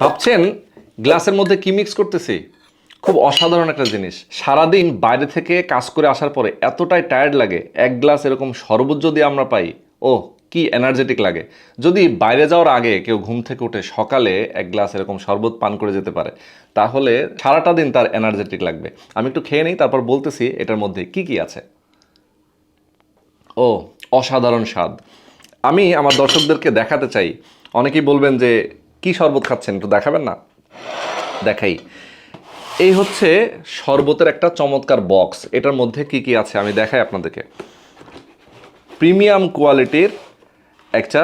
ভাবছেন গ্লাসের মধ্যে কি মিক্স করতেছি? খুব অসাধারণ একটা জিনিস। সারাদিন বাইরে থেকে কাজ করে আসার পরে এতটাই টায়ার্ড লাগে, এক গ্লাস এরকম শরবত যদি আমরা পাই, ও কি এনার্জেটিক লাগে। যদি বাইরে যাওয়ার আগে কেউ ঘুম থেকে উঠে সকালে এক গ্লাস এরকম শরবত পান করে যেতে পারে, তাহলে সারাটা দিন তার এনার্জেটিক লাগবে। আমি একটু খেয়ে নিই, তারপর বলতেছি এটার মধ্যে কি কি আছে। ও, অসাধারণ স্বাদ। আমি আমার দর্শকদেরকে দেখাতে চাই। অনেকেই বলবেন যে কি শরবত খাচ্ছেন, একটু দেখাবেন না? দেখাই। এই হচ্ছে শরবতের একটা চমৎকার বক্স। এটার মধ্যে কি কি আছে আমি দেখাই আপনাদেরকে। প্রিমিয়াম কোয়ালিটির একটা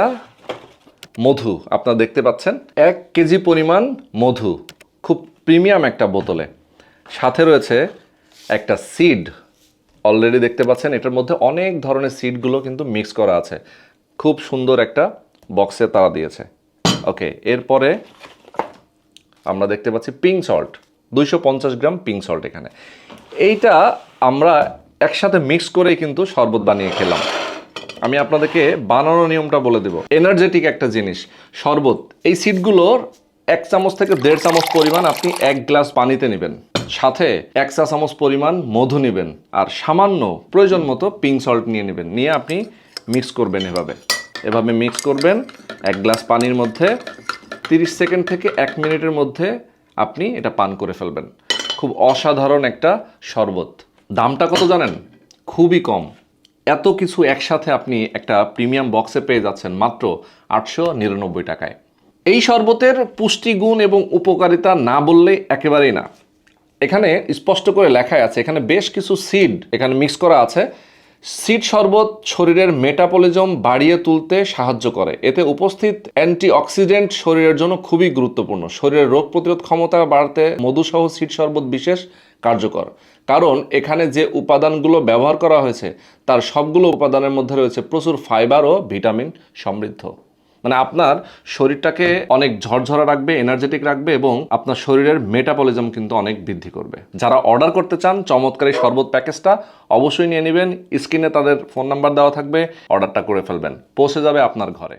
মধু আপনারা দেখতে পাচ্ছেন, 1 কেজি পরিমাণ মধু, খুব প্রিমিয়াম একটা বোতলে। সাথে রয়েছে একটা সিড, অলরেডি দেখতে পাচ্ছেন এটার মধ্যে অনেক ধরনের সিডগুলো কিন্তু মিক্স করা আছে। খুব সুন্দর একটা বক্সে তারা দিয়েছে। ওকে, এরপরে আমরা দেখতে পাচ্ছি পিঙ্ক সল্ট, 250 গ্রাম পিঙ্ক সল্ট এখানে। এইটা আমরা একসাথে মিক্স করেই কিন্তু শরবত বানিয়ে খেলাম। আমি আপনাদেরকে বানানোর নিয়মটা বলে দেব। এনার্জেটিক একটা জিনিস শরবত। এই সিডগুলোর 1 চামচ থেকে 1.5 চামচ পরিমাণ আপনি 1 গ্লাস পানিতে নেবেন, সাথে 1 চা চামচ পরিমাণ মধু নেবেন, আর সামান্য প্রয়োজন মতো পিঙ্ক সল্ট নিয়ে নেবেন। নিয়ে আপনি মিক্স করবেন এভাবে এভাবে মিক্স করবেন 1 গ্লাস পানির মধ্যে। 30 সেকেন্ড থেকে 1 মিনিটের মধ্যে আপনি এটা পান করে ফেলবেন। খুব অসাধারণ একটা শরবত। দামটা কত জানেন? খুবই কম। এত কিছু একসাথে আপনি একটা প্রিমিয়াম বক্সে পেয়ে যাচ্ছেন মাত্র 899 টাকায়। এই শরবতের পুষ্টিগুণ এবং উপকারিতা না বললে একেবারেই না। এখানে স্পষ্ট করে লেখাই আছে, এখানে বেশ কিছু সিড এখানে মিক্স করা আছে। সিড শরবত শরীরের মেটাবলিজম বাড়িয়ে তুলতে সাহায্য করে। এতে উপস্থিত অ্যান্টিঅক্সিডেন্ট শরীরের জন্য খুবই গুরুত্বপূর্ণ। শরীরের রোগ প্রতিরোধ ক্ষমতা বাড়াতে মধুসহ সিড শরবত বিশেষ কার্যকর, কারণ এখানে যে উপাদানগুলো ব্যবহার করা হয়েছে তার সবগুলো উপাদানের মধ্যে রয়েছে প্রচুর ফাইবার ও ভিটামিন সমৃদ্ধ। মানে আপনার শরীরটাকে অনেক ঝরঝরা রাখবে, এনার্জেটিক রাখবে, এবং আপনার শরীরের মেটাবলিজম কিন্তু অনেক বৃদ্ধি করবে। যারা অর্ডার করতে চান চমৎকার এই শরবত প্যাকেজটা, অবশ্যই নিয়ে নেবেন। স্ক্রিনে তাদের ফোন নাম্বার দেওয়া থাকবে, অর্ডারটা করে ফেলবেন, পৌঁছে যাবে আপনার ঘরে।